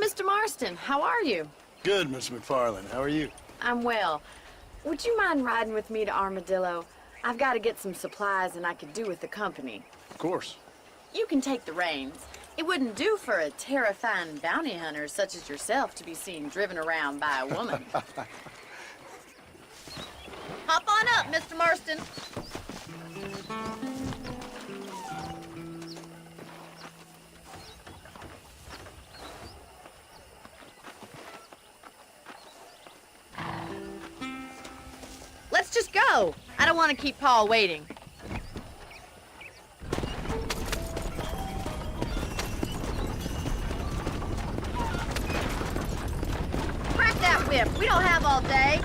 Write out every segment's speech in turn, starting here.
Mr. Marston. How are you? Good, Miss McFarland. How are you? I'm well. Would you mind riding with me to Armadillo? I've got to get some supplies and I could do with the company. Of course. You can take the reins. It wouldn't do for a terrifying bounty hunter such as yourself to be seen driven around by a woman. Hop on up, Mr. Marston. Let's just go. I don't want to keep Paul waiting. Crack that whip. We don't have all day.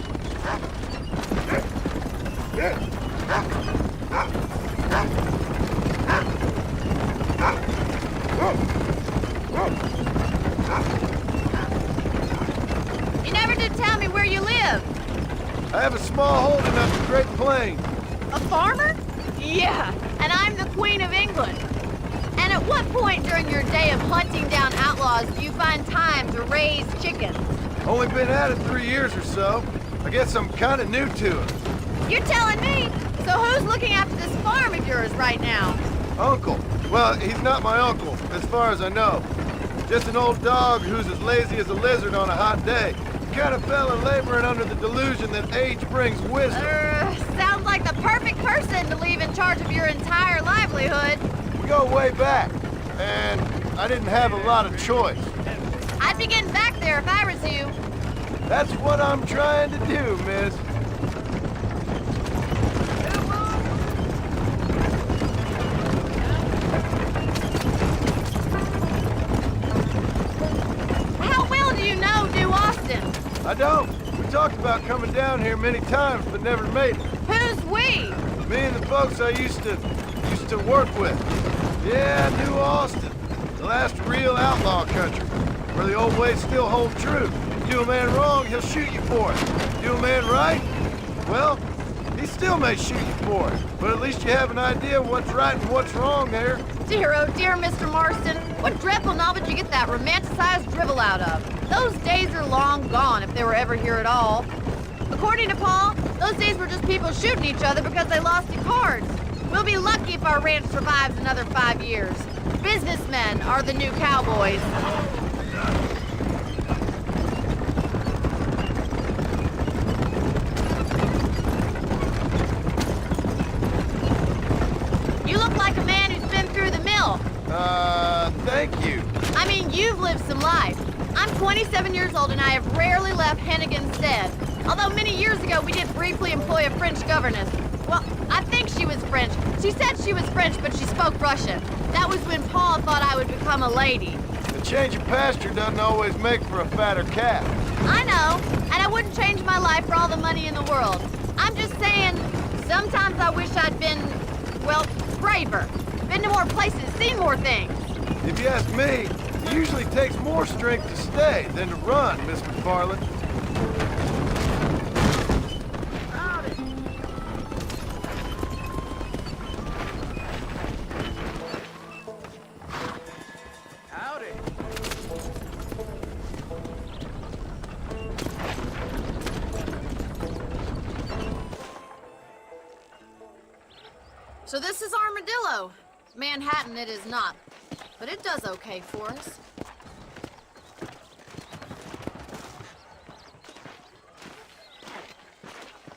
You never did tell me where you live. I have a small holding up the Great Plains. A farmer? Yeah, and I'm the Queen of England. And at what point during your day of hunting down outlaws do you find time to raise chickens? Only been at it 3 years or so. I guess I'm kind of new to it. You're telling me? So who's looking after this farm of yours right now? Uncle. Well, he's not my uncle, as far as I know. Just an old dog who's as lazy as a lizard on a hot day. The kind of fella laboring under the delusion that age brings wisdom. Sounds like the perfect person to leave in charge of your entire livelihood. We go way back, and I didn't have a lot of choice. I'd be getting back there if I was you. That's what I'm trying to do, miss. How well do you know New Austin? I don't. We talked about coming down here many times, but never made it. Who's we? Me and the folks I used to work with. Yeah, New Austin. The last real outlaw country, where the old ways still hold true. Do a man wrong, he'll shoot you for it. Do a man right, well, he still may shoot you for it. But at least you have an idea of what's right and what's wrong there. Dear, oh dear, Mr. Marston. What dreadful novel did you get that romanticized drivel out of? Those days are long gone, if they were ever here at all. According to Paul, those days were just people shooting each other because they lost at cards. We'll be lucky if our ranch survives another 5 years. Businessmen are the new cowboys. You look like a man who's been through the mill. Thank you. I mean, you've lived some life. I'm 27 years old and I have rarely left Hennigan's stead. Although many years ago we did briefly employ a French governess. Well, I think she was French. She said she was French, but she spoke Russian. That was when Paul thought I would become a lady. A change of pasture doesn't always make for a fatter calf. I know, and I wouldn't change my life for all the money in the world. I'm just saying, sometimes I wish I'd been, well, braver. Been to more places, seen more things. If you ask me, it usually takes more strength to stay than to run, Miss McFarland. So this is Armadillo. Manhattan it is not, but it does okay for us.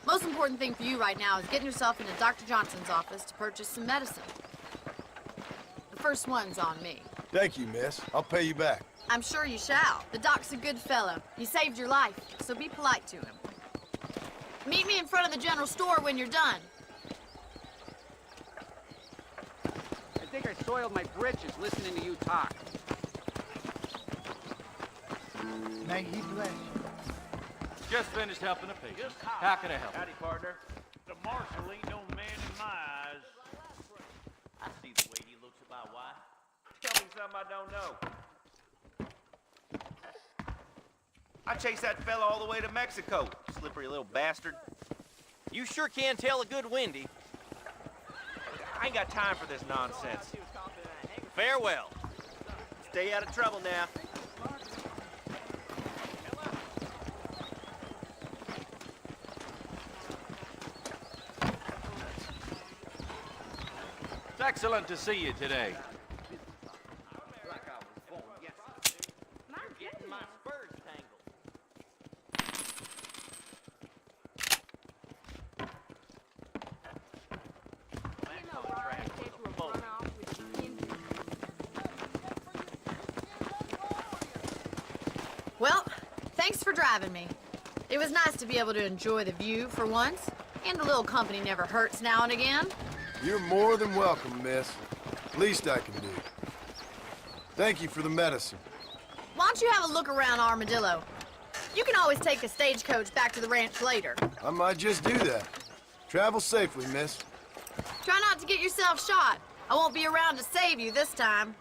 Most important thing for you right now is getting yourself into Dr. Johnson's office to purchase some medicine. The first one's on me. Thank you, miss. I'll pay you back. I'm sure you shall. The doc's a good fellow. He saved your life, so be polite to him. Meet me in front of the general store when you're done. I think I soiled my britches listening to you talk. May he bless you. Just finished helping a patient. How can I help? Howdy, partner. The marshal ain't no man in my eyes. I see the way he looks at my wife. Tell me something I don't know. I chased that fella all the way to Mexico, slippery little bastard. You sure can tell a good Wendy. I ain't got time for this nonsense. Farewell. Stay out of trouble now. Excellent to see you today. Like I was born yesterday. You're getting my spurs tangled. Well, thanks for driving me. It was nice to be able to enjoy the view for once, and a little company never hurts now and again. You're more than welcome, miss. Least I can do. Thank you for the medicine. Why don't you have a look around Armadillo? You can always take a stagecoach back to the ranch later. I might just do that. Travel safely, miss. Try not to get yourself shot. I won't be around to save you this time.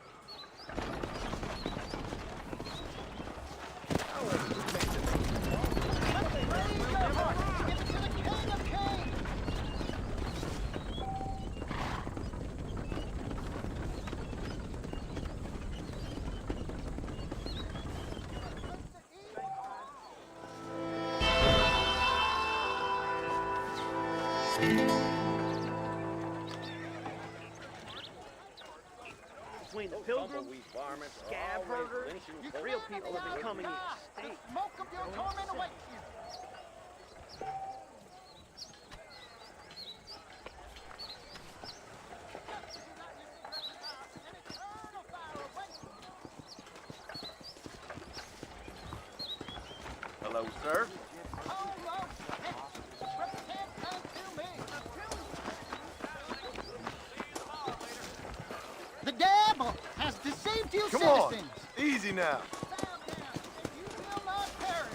Between the pilgrims, scab herders, real people are becoming extinct. Smoke of your torment awaits you. Hello, sir. The devil has deceived you, Come on. citizens. Easy now. You will not perish.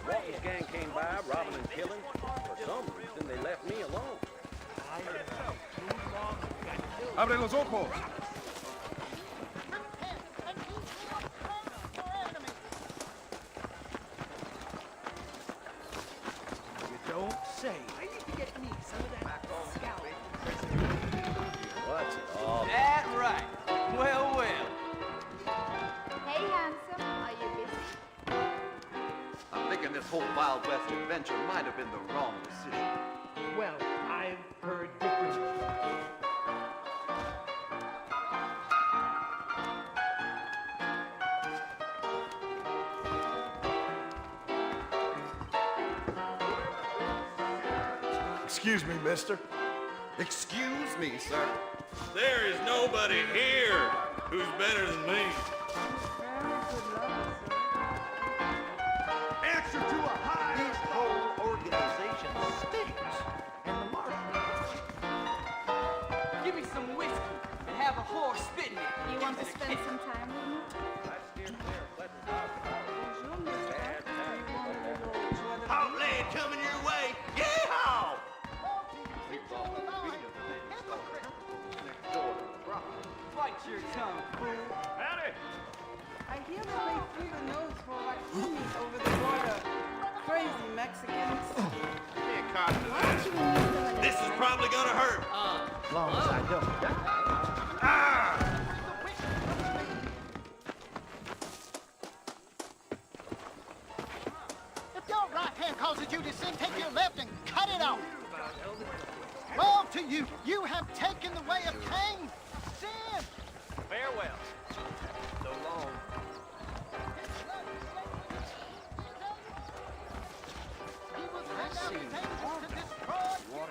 Walton's gang came by, robbing and killing. For some reason, they left me alone. Abre los ojos. Repent, and you shall punish your enemies. You don't say. I need to get me some of that scout. What's it all? That right. Well, well. Hey, handsome, are you busy? I'm thinking this whole Wild West adventure might have been the wrong decision. Well, I've heard different. Excuse me, mister. Excuse me, sir. There is nobody here who's better than me. Answer to a high. This whole organization stinks. And the marshal. Give me some whiskey and have a horse spitting it. You want to spend some time with me? Outland coming your way. Yeehaw! Bite your tongue, fool. Howdy. I hear that they threw the nose for Rakinis over the border. Crazy Mexicans. This is probably gonna hurt. As long as I don't die. Ah! If your right hand causes you to sin, take your left and cut it off. Woe to you! You have taken the way of Cain. Sin! Farewell. So long. He will send out his angels to destroy you.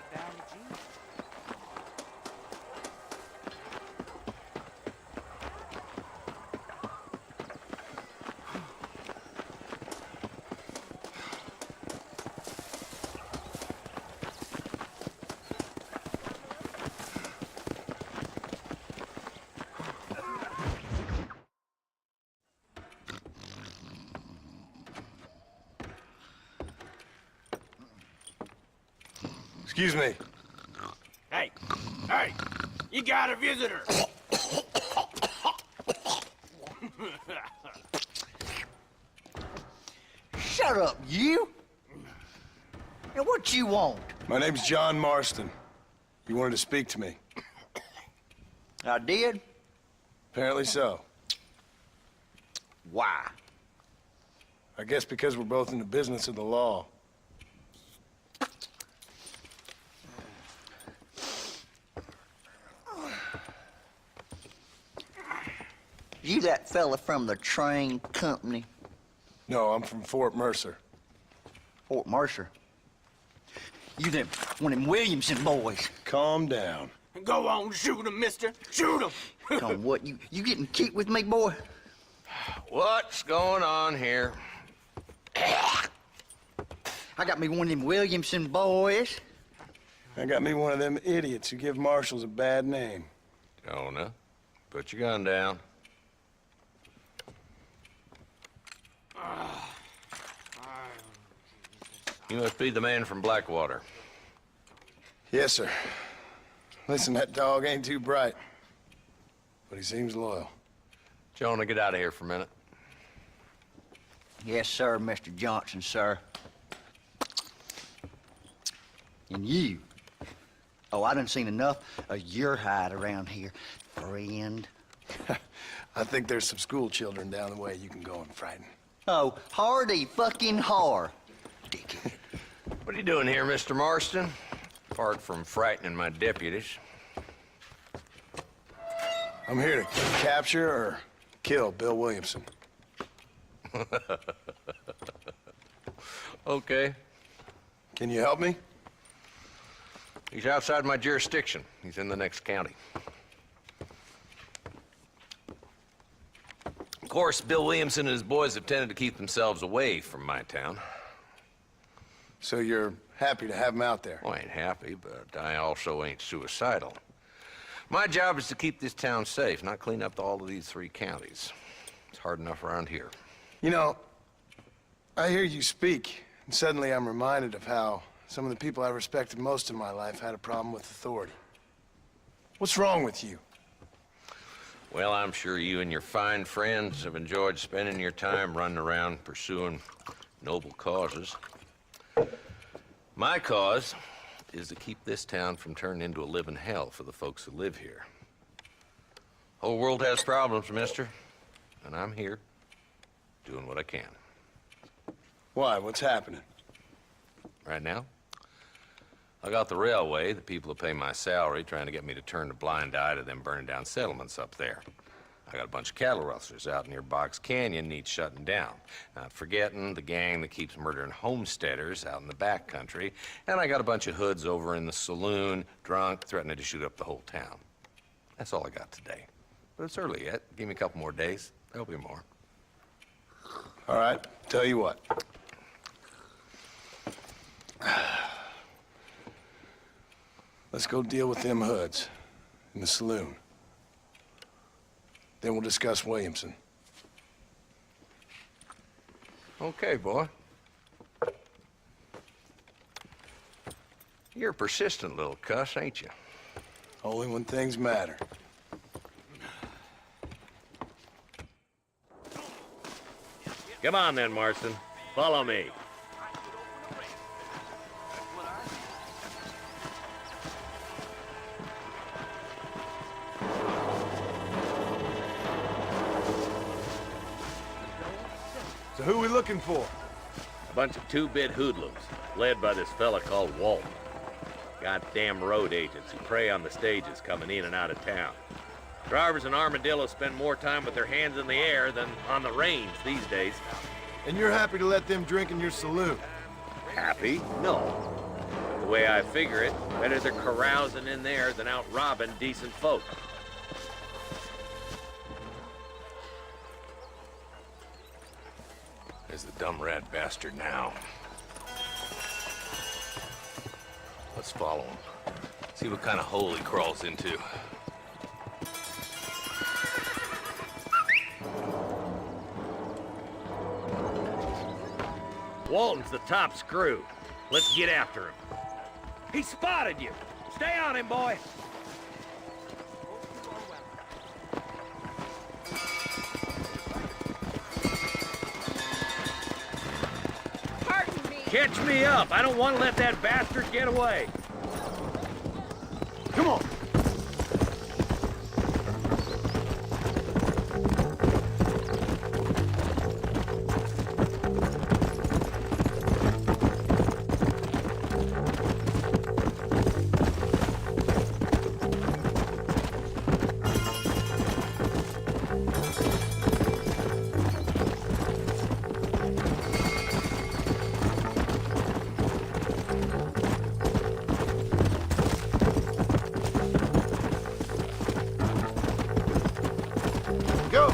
Excuse me. Hey, hey, you got a visitor. Shut up, you! And what you want? My name's John Marston. You wanted to speak to me. I did? Apparently so. Why? I guess because we're both in the business of the law. You that fella from the train company? No, I'm from Fort Mercer. Fort Mercer? You them, one of them Williamson boys. Calm down. Go on, shoot him, mister. Shoot him. Come on, what, you getting cute with me, boy? What's going on here? I got me one of them Williamson boys. I got me one of them idiots who give marshals a bad name. Jonah, put your gun down. You must be the man from Blackwater. Yes, sir. Listen, that dog ain't too bright, but he seems loyal. Jonah, get out of here for a minute. Yes, sir, Mr. Johnson, sir. And you. Oh, I done seen enough of your hide around here, friend. I think there's some school children down the way you can go and frighten. Oh, hardy fucking har. Dickhead. What are you doing here, Mr. Marston? Apart from frightening my deputies. I'm here to capture or kill Bill Williamson. Okay. Can you help me? He's outside my jurisdiction. He's in the next county. Of course, Bill Williamson and his boys have tended to keep themselves away from my town. So you're happy to have him out there? Well, I ain't happy, but I also ain't suicidal. My job is to keep this town safe, not clean up all of these 3 counties. It's hard enough around here. You know, I hear you speak, and suddenly I'm reminded of how some of the people I respected most in my life had a problem with authority. What's wrong with you? Well, I'm sure you and your fine friends have enjoyed spending your time running around pursuing noble causes. My cause is to keep this town from turning into a living hell for the folks who live here. Whole world has problems, mister, and I'm here doing what I can. Why? What's happening? Right now, I got the railway, the people who pay my salary, trying to get me to turn a blind eye to them burning down settlements up there. I got a bunch of cattle rustlers out near Box Canyon needs shutting down. Not forgetting the gang that keeps murdering homesteaders out in the back country. And I got a bunch of hoods over in the saloon, drunk, threatening to shoot up the whole town. That's all I got today. But it's early yet. Give me a couple more days. There'll be more. All right, tell you what. Let's go deal with them hoods in the saloon. Then we'll discuss Williamson. Okay, boy. You're a persistent little cuss, ain't you? Only when things matter. Come on then, Marston. Follow me. So who we looking for? A bunch of 2-bit hoodlums, led by this fella called Walton. Goddamn road agents who prey on the stages coming in and out of town. Drivers and armadillos spend more time with their hands in the air than on the reins these days. And you're happy to let them drink in your saloon? Happy? No. The way I figure it, better they're carousing in there than out robbing decent folk. There's the dumb rat bastard now. Let's follow him. See what kind of hole he crawls into. Walton's the top screw. Let's get after him. He spotted you. Stay on him, boy. Pardon me. Catch me up. I don't want to let that bastard get away. Come on. go.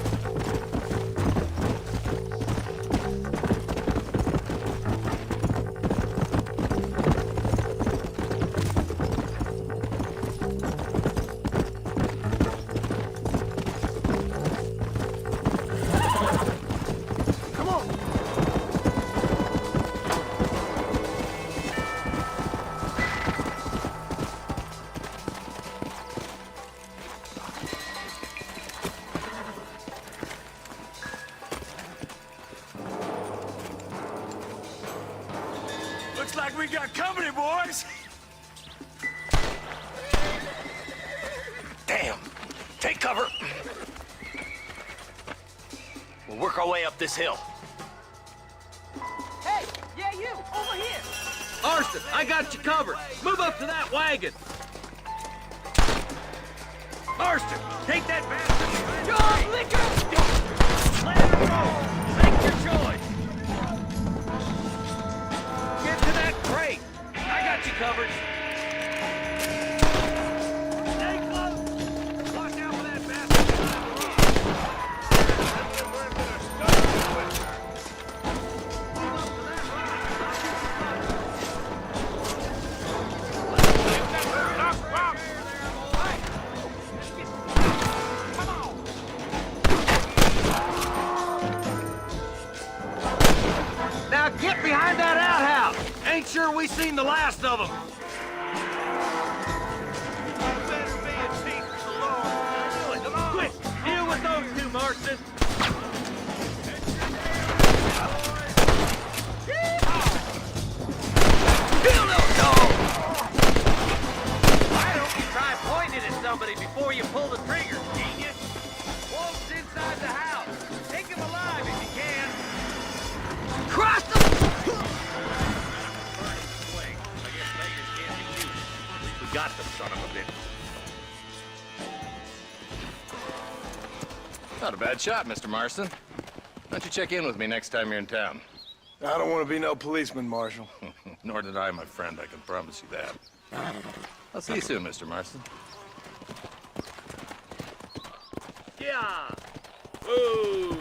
Come on. Looks like we got company, boys. Damn. Take cover. We'll work our way up this hill. Hey, yeah, you, over here. Marston, I got you covered. Move up to that wagon. Marston, take that bastard. John Liquor! Let it roll. Make your choice. Get to that crate. I got you covered. Stay close. Watch out for that bastard. Now get behind that outhouse. Ain't sure we seen the last of them. Quick, deal with those two, Marston. Kill those dogs! Why don't you try pointing at somebody before you pull the trigger, genius? Wolf's inside the house. Take him alive if you can. Cross them! We got the son of a bitch. Not a bad shot, Mr. Marston. Why don't you check in with me next time you're in town? I don't want to be no policeman, Marshal. Nor did I, my friend. I can promise you that. I'll see you soon, Mr. Marston. Yeah! Whoa!